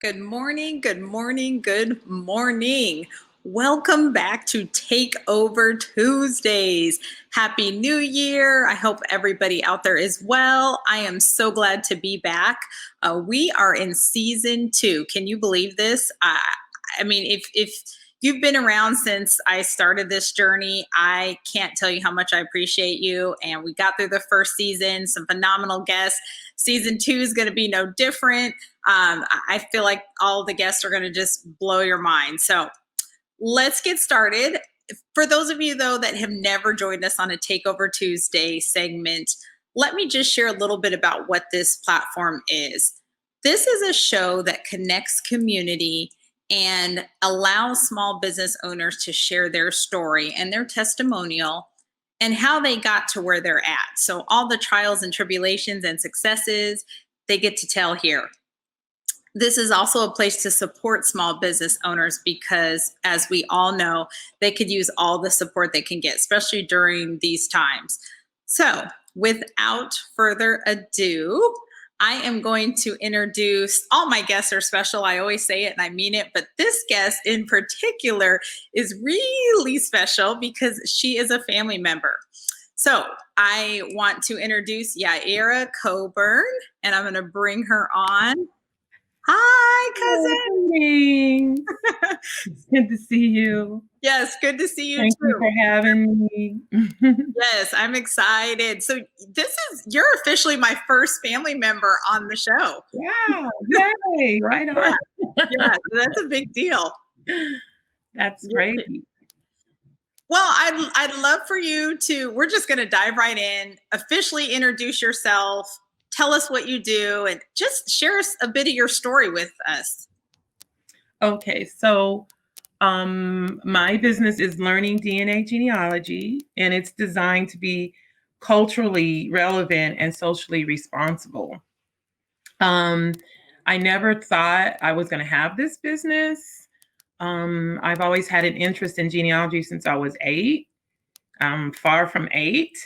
Good morning, good morning, good morning. Welcome back to Takeover Tuesdays. Happy New Year. I hope everybody out there is well. I am so glad to be back. We are in season 2. Can you believe this? If you've been around since I started this journey, I can't tell you how much I appreciate you. And we got through the first season, some phenomenal guests. Season 2 is going to be no different. I feel like all the guests are going to just blow your mind. So let's get started. For those of you, though, that have never joined us on a Takeover Tuesday segment, let me just share a little bit about what this platform is. This is a show that connects community and allows small business owners to share their story and their testimonial and how they got to where they're at. So all the trials and tribulations and successes, they get to tell here. This is also a place to support small business owners because, as we all know, they could use all the support they can get, especially during these times. So without further ado, I am going to introduce, all my guests are special. I always say it and I mean it, but this guest in particular is really special because she is a family member. So I want to introduce Yaira Coburn, and I'm going to bring her on. Hi, cousin. It's good to see you. Yes, good to see you Thank too. you for having me. Yes, I'm excited. So you're officially my first family member on the show. Yeah, yay, right on. Yeah, that's a big deal. That's great. Well, I'd love for you to, we're just going to dive right in, officially introduce yourself, tell us what you do, and just share us a bit of your story with us. Okay, so my business is Learning DNA Genealogy, and it's designed to be culturally relevant and socially responsible. I never thought I was going to have this business. I've always had an interest in genealogy since I was 8. Far from 8.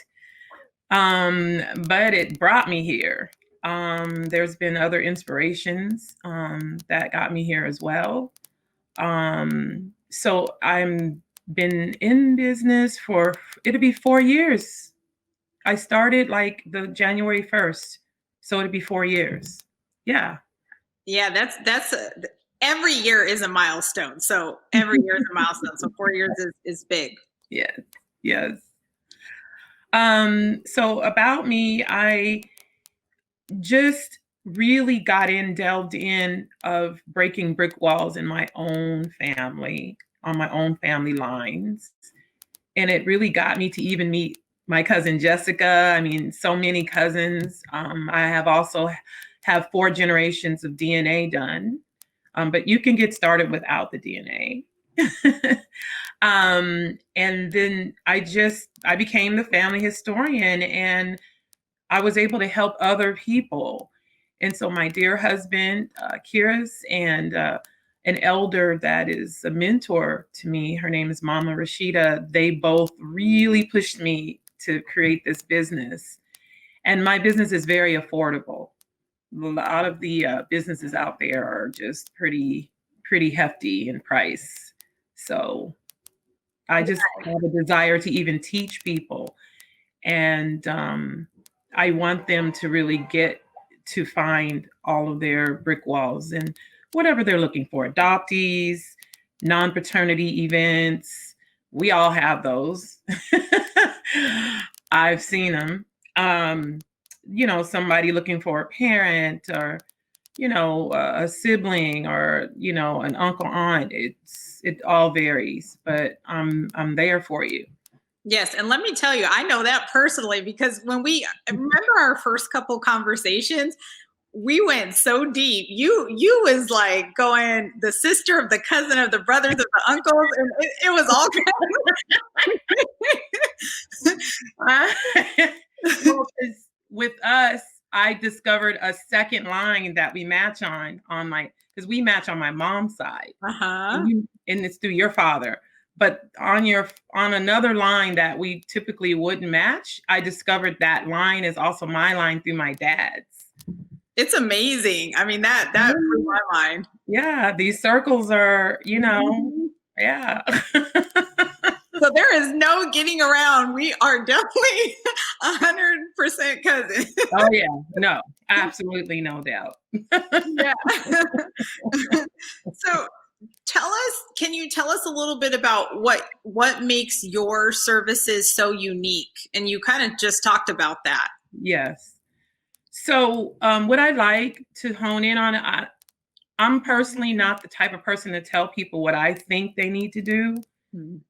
But it brought me here. There's been other inspirations that got me here as well. So I'm been in business for, it'll be 4 years. I started like the January 1st. So it'll be 4 years. Yeah. Yeah, that's every year is a milestone. So every year is a milestone. So 4 years is big. Yes. Yes. So about me, I just really delved in of breaking brick walls in my own family, on my own family lines. And it really got me to even meet my cousin Jessica. I mean, so many cousins. I have also have 4 generations of DNA done, but you can get started without the DNA. And then I became the family historian, and I was able to help other people. And so my dear husband, Kiris, and an elder that is a mentor to me, her name is Mama Rashida, they both really pushed me to create this business. And my business is very affordable. A lot of the businesses out there are just pretty hefty in price. So I just have a desire to even teach people. And I want them to really get to find all of their brick walls and whatever they're looking for. Adoptees, non-paternity events, we all have those. I've seen them. Somebody looking for a parent, or a sibling, or an uncle, aunt. It all varies, but I'm there for you. Yes, and let me tell you, I know that personally because when I remember our first couple conversations, we went so deep. You was like going the sister of the cousin of the brothers of the uncles, and it was all well, with us, I discovered a second line that we match on because we match on my mom's side, and it's through your father. But on another line that we typically wouldn't match, I discovered that line is also my line through my dad's. It's amazing. I mean, that blew my mind. Yeah, these circles are, Mhm. yeah. So there is no getting around. We are definitely 100% cousins. Oh yeah, no, absolutely no doubt. Yeah. So can you tell us a little bit about what makes your services so unique? And you kind of just talked about that. Yes. So, what I like to hone in on, I'm personally not the type of person to tell people what I think they need to do. Mhm.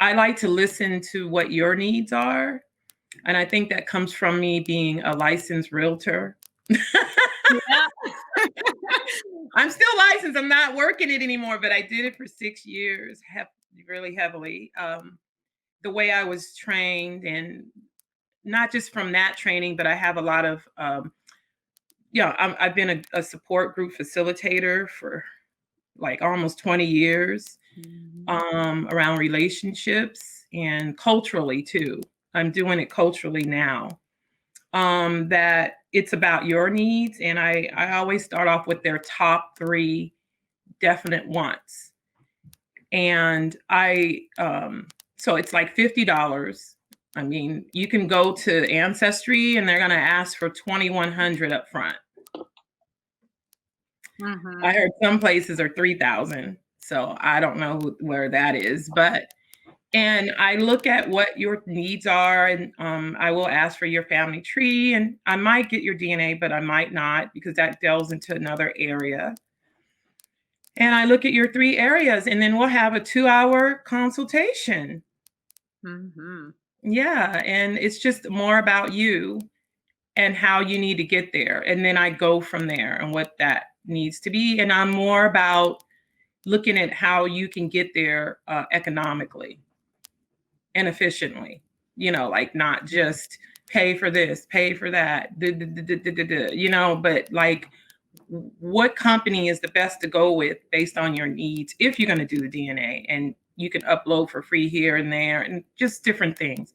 I like to listen to what your needs are. And I think that comes from me being a licensed realtor. Yeah. I'm still licensed. I'm not working it anymore, but I did it for 6 years, really heavily. The way I was trained, and not just from that training, but I have a lot of, I've been a support group facilitator for like almost 20 years, Mhm. around relationships and culturally too. I'm doing it culturally now. That it's about your needs. And I always start off with their top three definite wants. And so it's like $50. I mean, you can go to Ancestry and they're going to ask for 2,100 up front. I Mhm. heard some places are 3,000. So I don't know where that is, and I look at what your needs are, and I will ask for your family tree, and I might get your DNA, but I might not, because that delves into another area. And I look at your three areas, and then we'll have a 2-hour consultation. Mhm. Yeah, and it's just more about you and how you need to get there. And then I go from there and what that needs to be. And I'm more about looking at how you can get there economically and efficiently, like not just pay for this, pay for that, but like what company is the best to go with based on your needs if you're going to do the DNA, and you can upload for free here and there and just different things.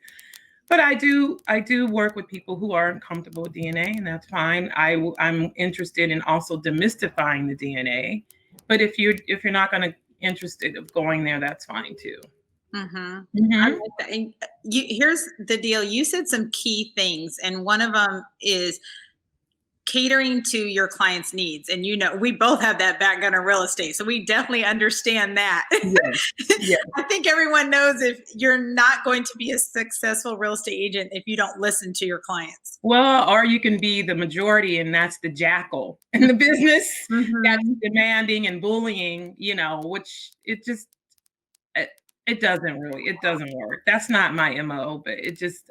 But I do work with people who aren't comfortable with DNA, and that's fine. I'm interested in also demystifying the DNA. But if you're not going to interested of going there, that's fine too. Mhm. I Mm-hmm. like that. And here's the deal. You said some key things, and one of them is catering to your client's needs. And we both have that background in real estate, so we definitely understand that. Yes. Yes. I think everyone knows if you're not going to be a successful real estate agent if you don't listen to your clients. Well, or you can be the majority, and that's the jackal in the business that's Mhm. demanding and bullying, which it, it doesn't work. That's not my MO, but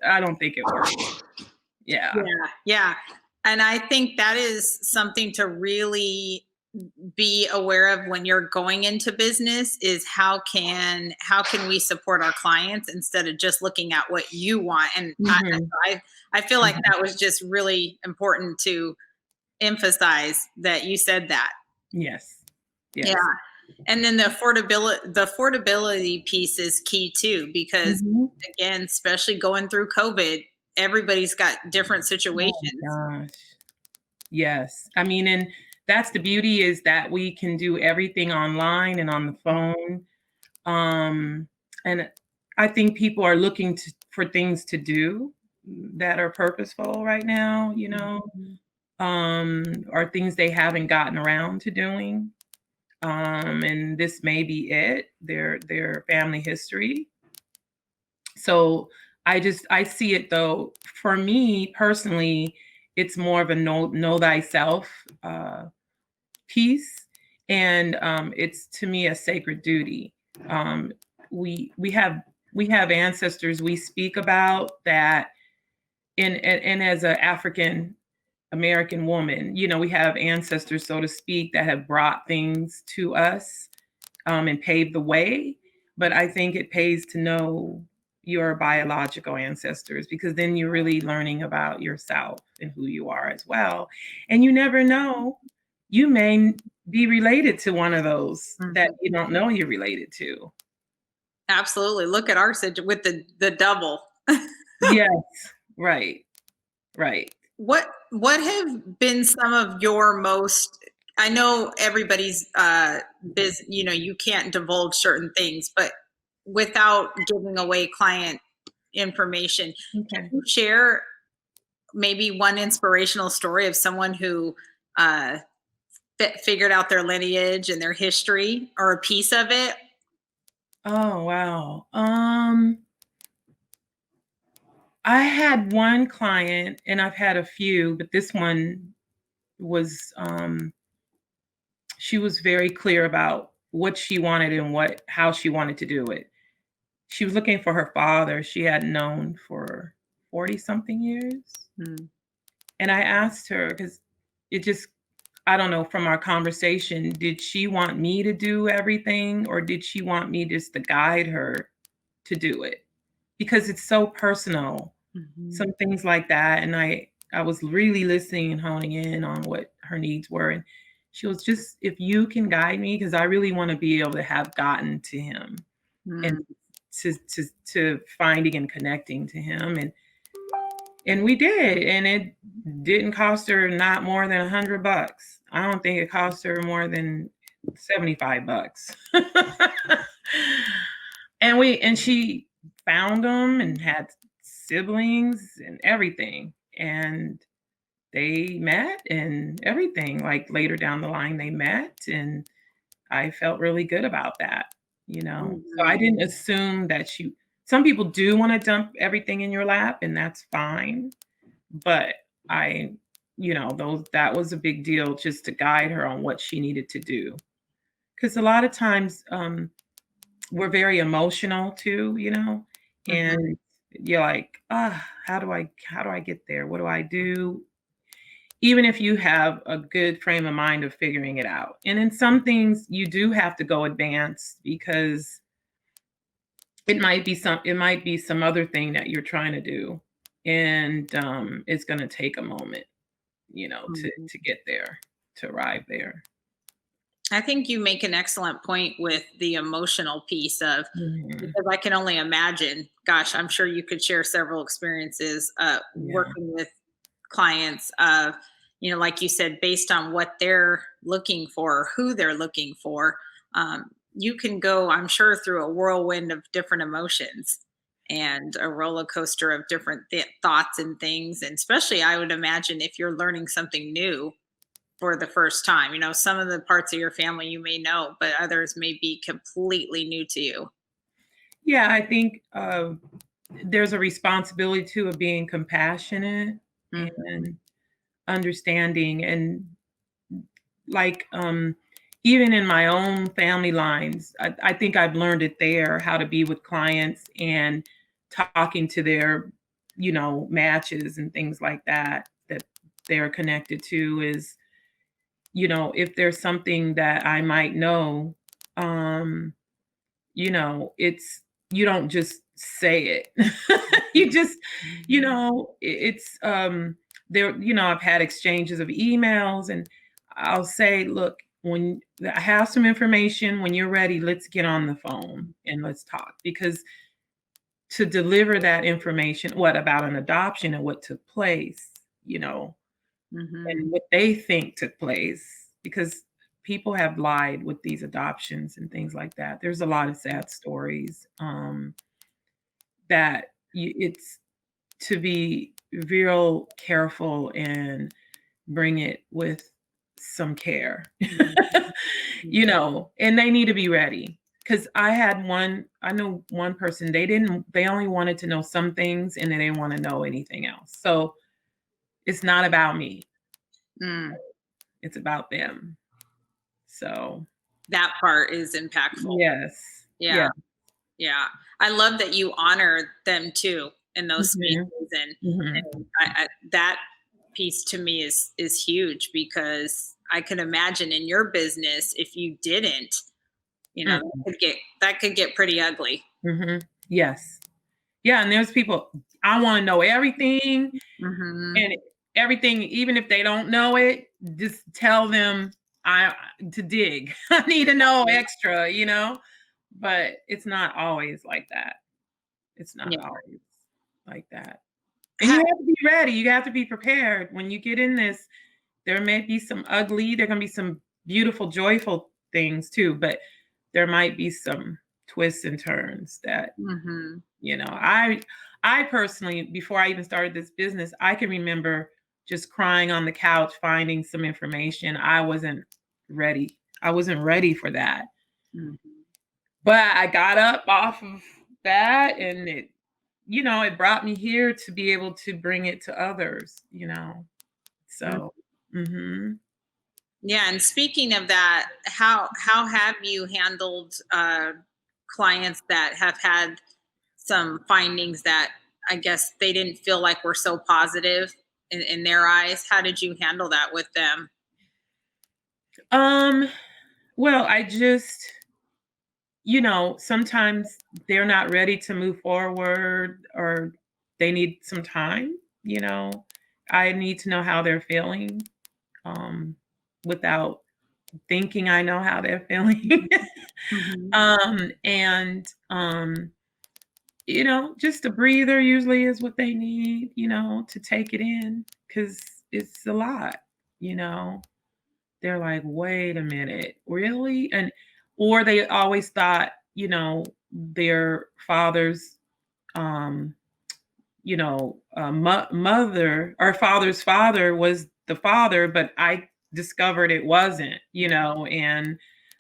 I don't think it works. Yeah. Yeah, yeah. And I think that is something to really be aware of when you're going into business, is how can we support our clients instead of just looking at what you want. And Mm-hmm. I feel like that was just really important to emphasize that you said that. Yes. Yeah. Yes. And then the affordability piece is key too, because Mm-hmm. again, especially going through COVID, everybody's got different Oh situations. my gosh. Yes. I mean, and that's the beauty, is that we can do everything online and on the phone. And I think people are looking for things to do that are purposeful right now, Mhm. or things they haven't gotten around to doing. And this may be it, their family history. So I see it, though, for me personally, it's more of a know thyself piece. And it's, to me, a sacred duty. Um, we have ancestors we speak about that, and as an African American woman, we have ancestors, so to speak, that have brought things to us, and paved the way. But I think it pays to know your biological ancestors, because then you're really learning about yourself and who you are as well. And you never know, you may be related to one of those that Mhm. you don't know you're related to. Absolutely. Look at with the double. Yes, right, right. What have been some of your most, I know everybody's you can't divulge certain things, but without giving away client information, Okay. can you share maybe one inspirational story of someone who uh, figured out their lineage and their history or a piece of it? Oh, wow. I had one client, and I've had a few, but this one was, she was very clear about what she wanted and how she wanted to do it. She was looking for her father she hadn't known for 40 something years. Hmm. And I asked her, because it just, I don't know, from our conversation, did she want me to do everything, or did she want me just to guide her to do it? Because it's so personal, Mhm. some things like that. And I was really listening and honing in on what her needs were. And she was just, if you can guide me, because I really want to be able to have gotten to him and Mm. to finding and connecting to him. And we did, and it didn't cost her not more than $100. I don't think it cost her more than $75. And she found them and had siblings and everything. And they met and everything. Like later down the line, they met, and I felt really good about that, you know. So I Mhm. didn't assume that some people do want to dump everything in your lap, and that's fine. But I, that was a big deal, just to guide her on what she needed to do. Because a lot of times, we're very emotional too, Mhm. and you're like, how do I get there? What do I do? Even if you have a good frame of mind of figuring it out. And in some things you do have to go advanced, because it might be some other thing that you're trying to do. And it's going to take a moment, Mhm. to get there, to arrive there. I think you make an excellent point with the emotional piece of, Mhm. because I can only imagine, gosh, I'm sure you could share several experiences Yeah. working with clients of, like you said, based on what they're looking for, who they're looking for. You can go, I'm sure, through a whirlwind of different emotions and a roller coaster of different thoughts and things. And especially, I would imagine if you're learning something new for the first time. Some of the parts of your family you may know, but others may be completely new to you. Yeah, I think there's a responsibility too of being compassionate Mhm. and understanding. And like, even in my own family lines, I think I've learned it there, how to be with clients and talking to their, matches and things like that they're connected to, is, if there's something that I might know, um, it's, you don't just say it. You just, it's, there, I've had exchanges of emails, and I'll say, look, when I have some information, when you're ready, let's get on the phone and let's talk. Because to deliver that information, what about an adoption and what took place, Mhm. and what they think took place, because people have lied with these adoptions and things like that. There's a lot of sad stories, that it's to be real careful and bring it with some care. Mhm. And they need to be ready. Because I know one person, they only wanted to know some things, and they didn't want to know anything else. So it's not about me, Mm. it's about them. So That part is impactful. yes. Yeah. Yeah. Yeah. I love that you honor them too in those Mhm. spaces. And, Mhm. that piece to me is huge, because I can imagine in your business, if you didn't, Mm. that could get pretty ugly. Mhm. Yes. Yeah, and there's people, I wanna know everything, Hmm. and everything, even if they don't know it, just tell them I to dig. I need to know extra, But it's not always like that. It's not Yeah. always like that. And you have to be ready. You have to be prepared. When you get in this, there may be some ugly, there can be some beautiful, joyful things too, but there might be some twists and turns that, Mm-hmm. you know, I personally, before I even started this business, I can remember just crying on the couch, finding some information. I wasn't ready. I wasn't ready for that. Mm-hmm. But I got up off of that, and it, you know, it brought me here to be able to bring it to others, you know. So, mhm. Yeah, and speaking of that, how have you handled clients that have had some findings that I guess they didn't feel like were so positive in their eyes? How did you handle that with them? Um, well, I just, you know, sometimes they're not ready to move forward, or they need some time, you know. I need to know how they're feeling, um, without thinking I know how they're feeling. Mm-hmm. And you know, just a breather usually is what they need, you know, to take it in, because it's a lot, you know. They're like, wait a minute, really? And or they always thought, you know, their father's um mother or father's father was the father, but I discovered it wasn't, you know. And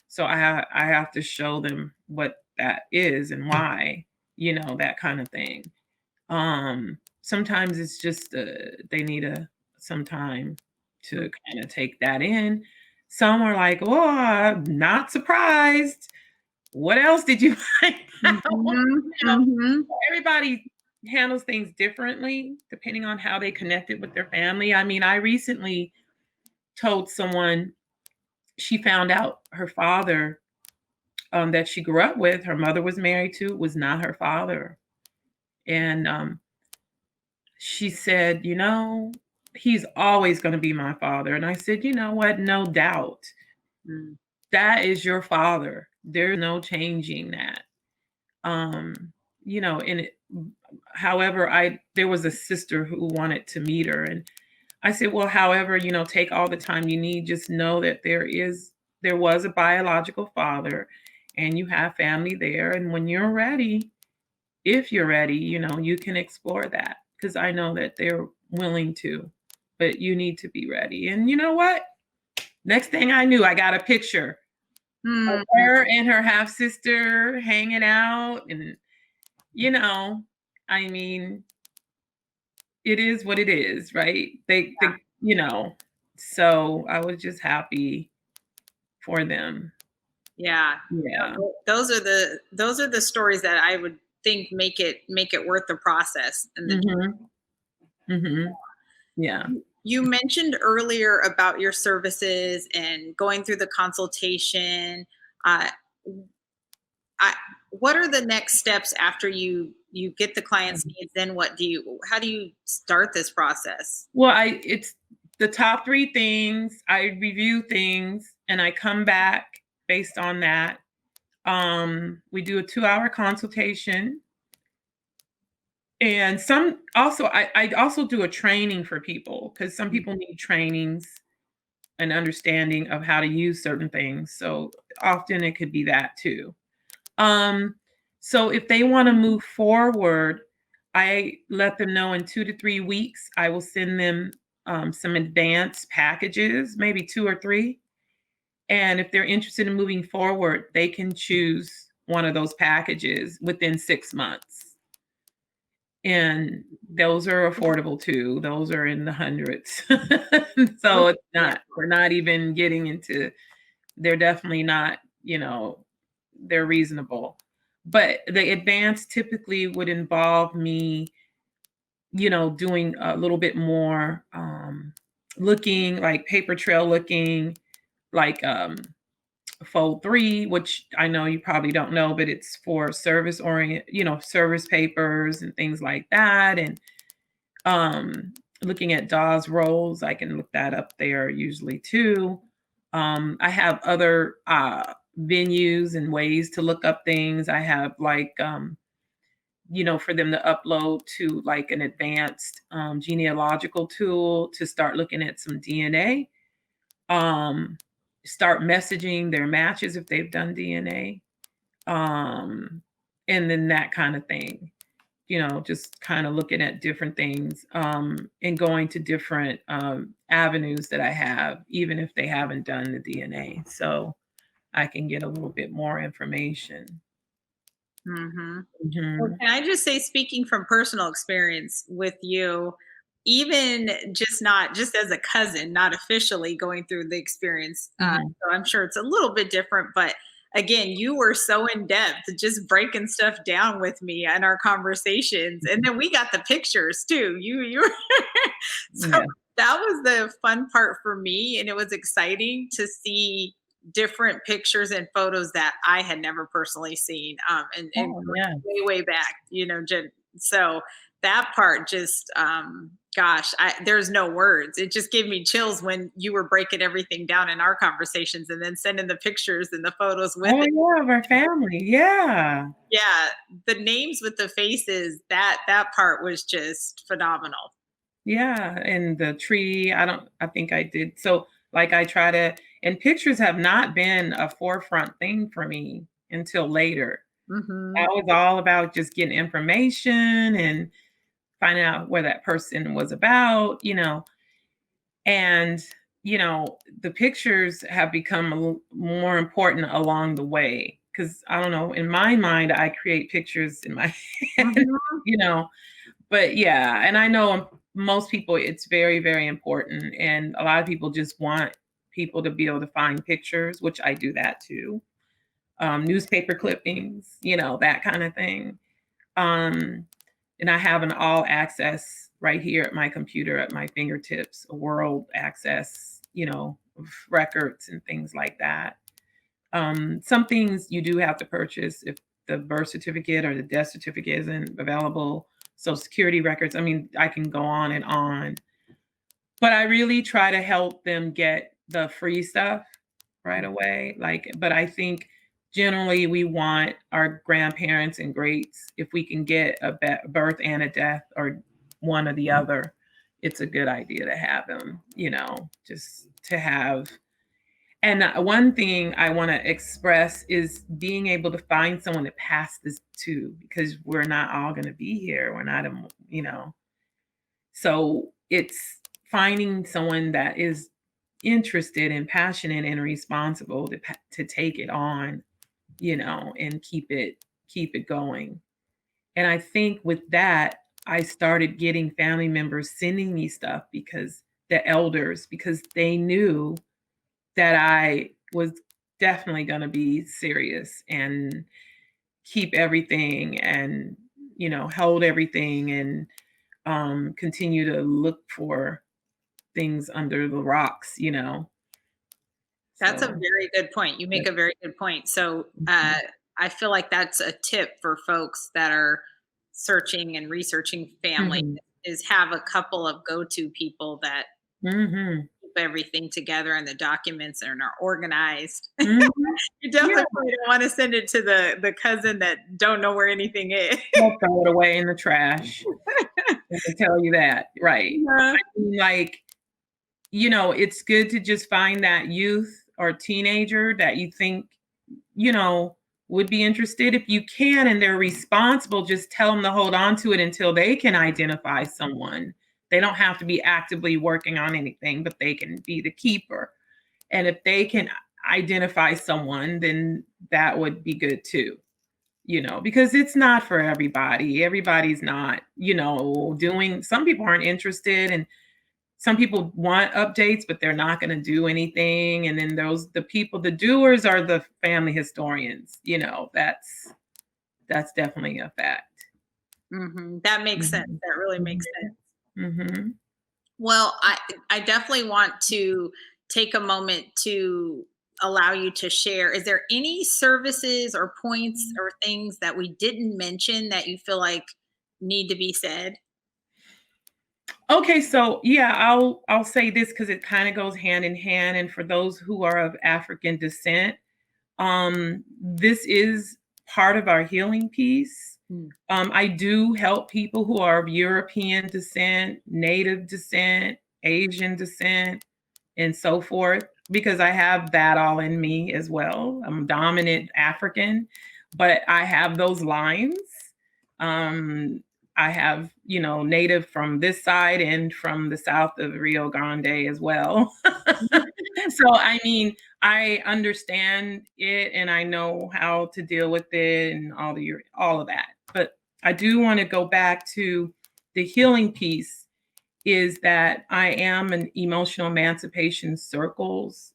so I have to show them what that is and why, you know, that kind of thing. Sometimes it's just they need some time to kind of take that in. Some are like, oh, I'm not surprised. What else did you find out? Mm-hmm. You know, Mm-hmm. everybody handles things differently depending on how they connected with their family. I mean, I recently told someone she found out her father, that she grew up with, her mother was married to, was not her father. And she said, you know, he's always going to be my father. And I said, you know what? No doubt. Mm-hmm. That is your father. There's no changing that. You know, and however, there was a sister who wanted to meet her, and I said, well, however, you know, take all the time you need. Just know that there was a biological father, and you have family there. And when you're ready, if you're ready, you know, you can explore that, because I know that they're willing to, but you need to be ready. And you know what? Next thing I knew, I got a picture of Mm-hmm. her and her half sister hanging out. And, you know, I mean, it is what it is, right? You know, so I was just happy for them. Yeah. Yeah. Those are the stories that I would think make it worth the process and the Mhm. Mhm. Yeah. You mentioned earlier about your services and going through the consultation. Uh, I, what are the next steps after you get the client's needs? Then how do you start this process? Well, it's the top 3 things. I review things and I come back based on that. We do a 2-hour consultation. And some also, I also do a training for people, because some people need trainings and understanding of how to use certain things. So often it could be that too. Um, so if they want to move forward, I let them know in 2 to 3 weeks. I will send them some advanced packages, maybe 2 or 3. And if they're interested in moving forward, they can choose one of those packages within 6 months. And those are affordable too. Those are in the hundreds. So it's Yeah. not, we're not even getting into, they're definitely not, you know, they're reasonable. But the advance typically would involve me, you know, doing a little bit more looking, like paper trail looking, like fold 3, which I know you probably don't know, but it's for service orient, you know, service papers and things like that. And looking at Dawes rolls, I can look that up there usually too. I have other venues and ways to look up things. I have like for them to upload to like an advanced genealogical tool to start looking at some DNA, start messaging their matches if they've done DNA, and then that kind of thing. Just kind of looking at different things, and going to different avenues that I have, even if they haven't done the DNA. So I can get a little bit more information. Well, can I just say, speaking from personal experience with you, even not just as a cousin, not officially going through the experience, so I'm sure it's a little bit different, but again, you were so in depth, just breaking stuff down with me in our conversations, and then we got the pictures too. You so Yeah. that was the fun part for me, and it was exciting to see different pictures and photos that I had never personally seen, and Yeah. way back, so that part just, gosh, there's no words. It just gave me chills when you were breaking everything down in our conversations and then sending the pictures and the photos with it. Yeah, of our family. Yeah. Yeah, the names with the faces, that part was just phenomenal. Yeah, and the tree, I think I did. So, like, I try to, and pictures have not been a forefront thing for me until later. Mhm. That was all about just getting information and finding out where that person was about, and, the pictures have become more important along the way. Because I don't know, in my mind, I create pictures in my head, Mhm. you know, but yeah, and I know most people, it's very, very important. And a lot of people just want people to be able to find pictures, which I do that too. Newspaper clippings, that kind of thing. Um, and I have an all access right here at my computer at my fingertips, a world access, of records and things like that. Some things you do have to purchase if the birth certificate or the death certificate isn't available. Social security records. I mean, I can go on and on, but I really try to help them get the free stuff right away. But I think generally we want our grandparents and greats, if we can get a birth and a death or one or the other, it's a good idea to have them, just to have. And one thing I want to express is being able to find someone to pass this to, because we're not all going to be here. We're not, so it's finding someone that is interested and passionate and responsible to take it on, and keep it going. And I think with that, I started getting family members sending me stuff, because the elders, because they knew that I was definitely going to be serious and keep everything and, hold everything and continue to look for things under the rocks. That's a So, very good point. You make a very good point. So, mhm, I feel like that's a tip for folks that are searching and researching family, mhm, is have a couple of go-to people that mhm, keep everything together and the documents and are organized. mhm. You Yeah, definitely don't want to send it to the cousin that don't know where anything is. they'll throw it away in the trash. Let me tell you that, right? Yeah. I mean, like, it's good to just find that youth or teenager that you think, would be interested. If you can and they're responsible, just tell them to hold on to it until they can identify someone. They don't have to be actively working on anything, but they can be the keeper. And if they can identify someone, then that would be good too, because it's not for everybody. Everybody's not, some people aren't interested, and some people want updates, but they're not going to do anything. And then the doers are the family historians. That's definitely a fact. That makes sense. Mhm. That really makes Mhm. sense. Mhm. Well, I definitely want to take a moment to allow you to share. Is there any services or points or things that we didn't mention that you feel like need to be said? Okay, so yeah, I'll say this because it kind of goes hand in hand. And for those who are of African descent, this is part of our healing piece. I do help people who are of European descent, Native descent, Asian descent, and so forth, because I have that all in me as well. I'm dominant African, but I have those lines. I have, Native from this side and from the south of Rio Grande as well. So, I mean, I understand it and I know how to deal with it and all of that. But I do want to go back to the healing piece, is that I am an emotional emancipation circles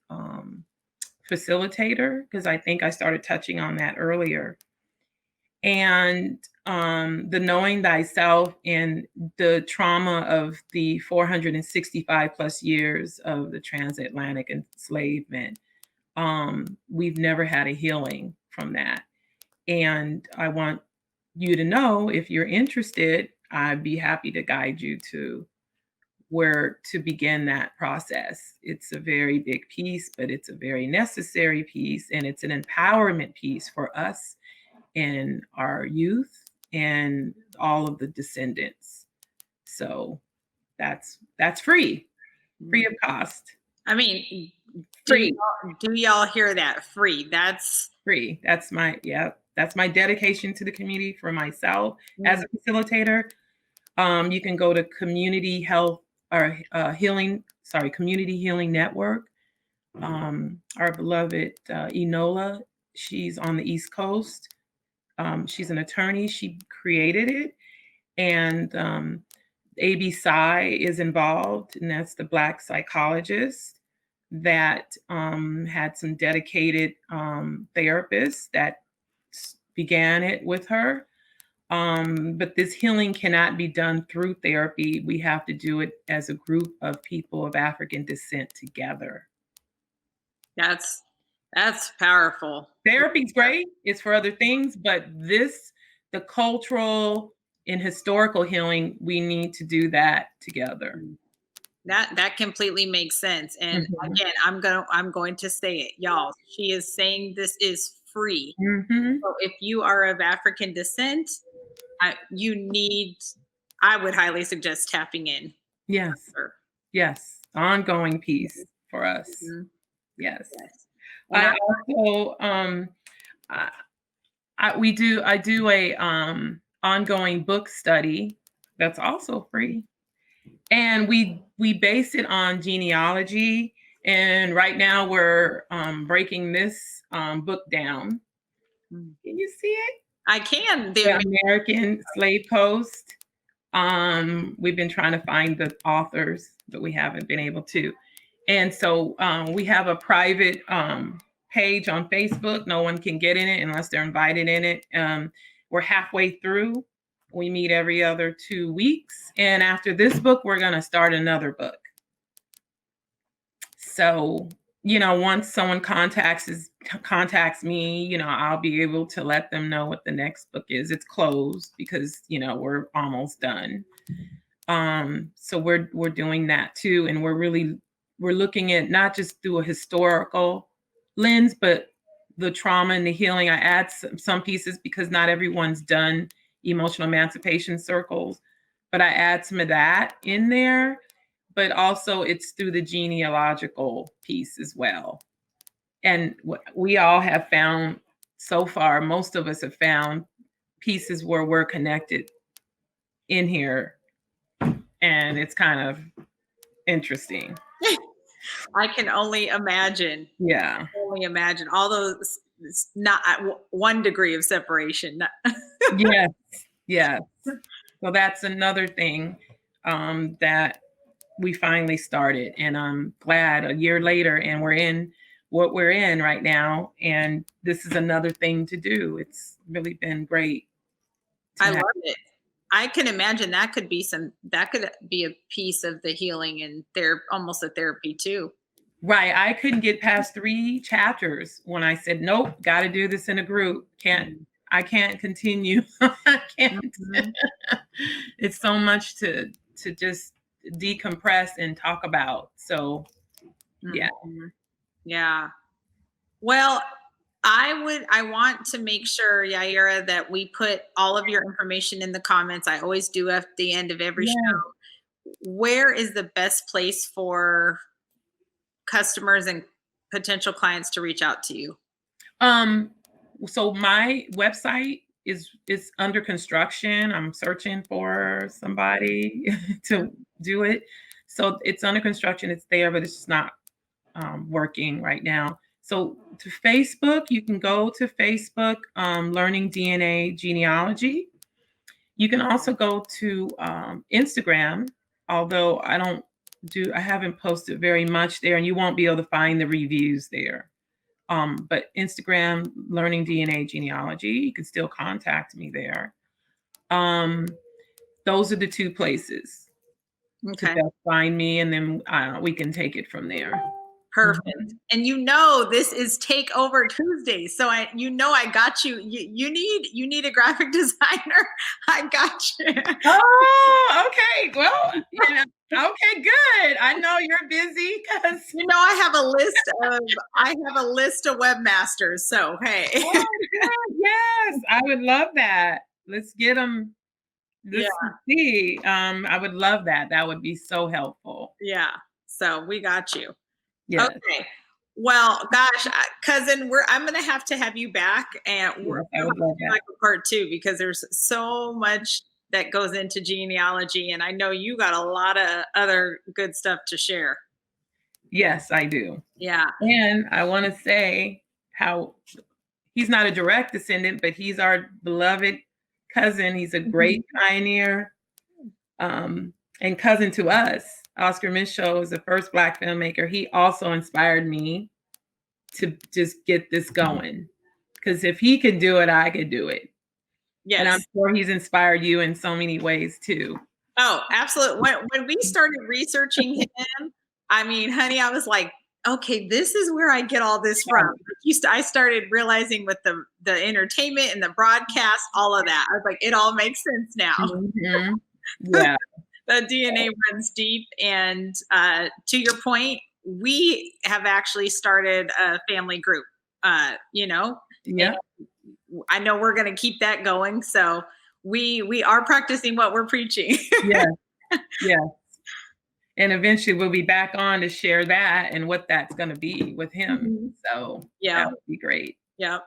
facilitator, because I think I started touching on that earlier. And the knowing thyself and the trauma of the 465 plus years of the transatlantic enslavement, we've never had a healing from that. And I want you to know, if you're interested, I'd be happy to guide you to where to begin that process. It's a very big piece, but it's a very necessary piece, and it's an empowerment piece for us and our youth and all of the descendants. So that's free of cost. I mean, Free. do y'all hear that? Free. That's free. That's my dedication to the community for myself as a facilitator. You can go to Community Healing Network. Our beloved Enola, she's on the East Coast. She's an attorney. She created it. And A.B. Psy is involved, and that's the Black psychologist that had some dedicated therapists that began it with her. But this healing cannot be done through therapy. We have to do it as a group of people of African descent together. That's powerful. Therapy's great. It's for other things, but the cultural and historical healing, we need to do that together. That completely makes sense. And again, I'm going to say it, y'all. She is saying this is free. So if you are of African descent, I would highly suggest tapping in. Yes. Ongoing piece for us. Yes. I do a ongoing book study that's also free, and we base it on genealogy. And right now we're breaking this book down. Can you see it? I can. The American Slave Coast. We've been trying to find the authors, but we haven't been able to. And so we have a private page on Facebook. No one can get in it unless they're invited in it. We're halfway through. We meet every other 2 weeks. And after this book, we're going to start another book. So, once someone contacts me, I'll be able to let them know what the next book is. It's closed because, we're almost done. So we're doing that too. And we're looking at not just through a historical lens, but the trauma and the healing. I add some pieces because not everyone's done emotional emancipation circles, but I add some of that in there. But also it's through the genealogical piece as well. And we all have found so far, most of us have found pieces where we're connected in here. And it's kind of interesting. I can only imagine. Yeah. Only imagine all those, not 1 degree of separation. Yes. So that's another thing that we finally started. And I'm glad a year later, and we're in what we're in right now. And this is another thing to do. It's really been great. I love it. I can imagine that could be a piece of the healing, and almost a therapy too. Right. I couldn't get past 3 chapters when I said, nope, got to do this in a group. I can't continue. I can't. It's so much to just decompress and talk about. So, yeah. Yeah. Well, I want to make sure, Yaira, that we put all of your information in the comments. I always do at the end of every show. Where is the best place for customers and potential clients to reach out to you? So my website is under construction. I'm searching for somebody to do it. So it's under construction. It's there, but it's just not working right now. So to Facebook, you can go to Facebook, Learning DNA Genealogy. You can also go to Instagram, although I haven't posted very much there, and you won't be able to find the reviews there. But Instagram, Learning DNA Genealogy, you can still contact me there. Those are the two places to best find me, and then we can take it from there. Perfect. And this is Takeover Tuesday. So I got you. You need a graphic designer. I got you. Oh, okay. Well, okay, good. I know you're busy because I have a list of webmasters. So hey. Oh, yes, I would love that. Let's get them. Let's see. I would love that. That would be so helpful. Yeah. So we got you. Yes. Okay. Well, gosh, cousin, I'm going to have you back, and we're going to like a part 2 because there's so much that goes into genealogy, and I know you got a lot of other good stuff to share. Yes, I do. Yeah. And I want to say how he's not a direct descendant, but he's our beloved cousin. He's a great pioneer and cousin to us. Oscar Michaud is the first Black filmmaker. He also inspired me to just get this going. Because if he could do it, I could do it. Yes. And I'm sure he's inspired you in so many ways too. Oh, absolutely. When we started researching him, I mean, honey, I was like, okay, this is where I get all this from. I started realizing with the entertainment and the broadcast, all of that. I was like, it all makes sense now. Mm-hmm. Yeah. The DNA runs deep. And to your point, we have actually started a family group, Yeah. I know we're going to keep that going. So we are practicing what we're preaching. Yeah. Yeah. And eventually we'll be back on to share that and what that's going to be with him. So that would be great. Yep.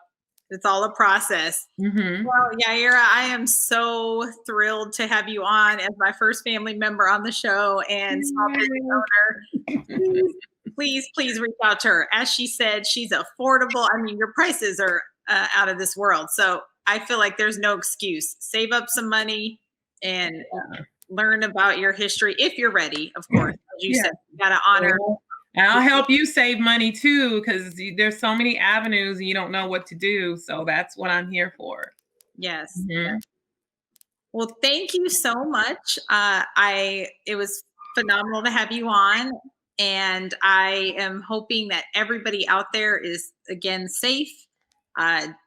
It's all a process. Well, Yaira, I am so thrilled to have you on as my first family member on the show and small business owner. Please reach out to her. As she said, she's affordable. I mean, your prices are out of this world. So I feel like there's no excuse. Save up some money and learn about your history if you're ready, of course. As you said, you got to honor. And I'll help you save money too, because there's so many avenues and you don't know what to do. So that's what I'm here for. Yes. Well, thank you so much. It was phenomenal to have you on. And I am hoping that everybody out there is, again, safe,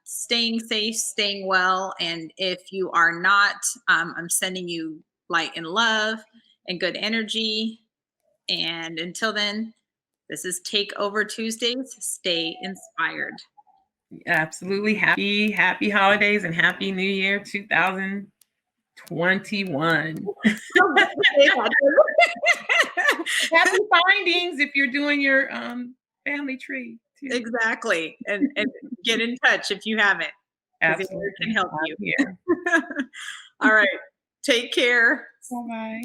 staying safe, staying well. And if you are not, I'm sending you light and love and good energy. And until then, this is Takeover Tuesdays. Stay inspired. Absolutely. Happy holidays and happy New Year 2021. Happy findings if you're doing your family tree too. Exactly. And get in touch if you haven't. Absolutely. It can help you. All right. Take care. Bye-bye.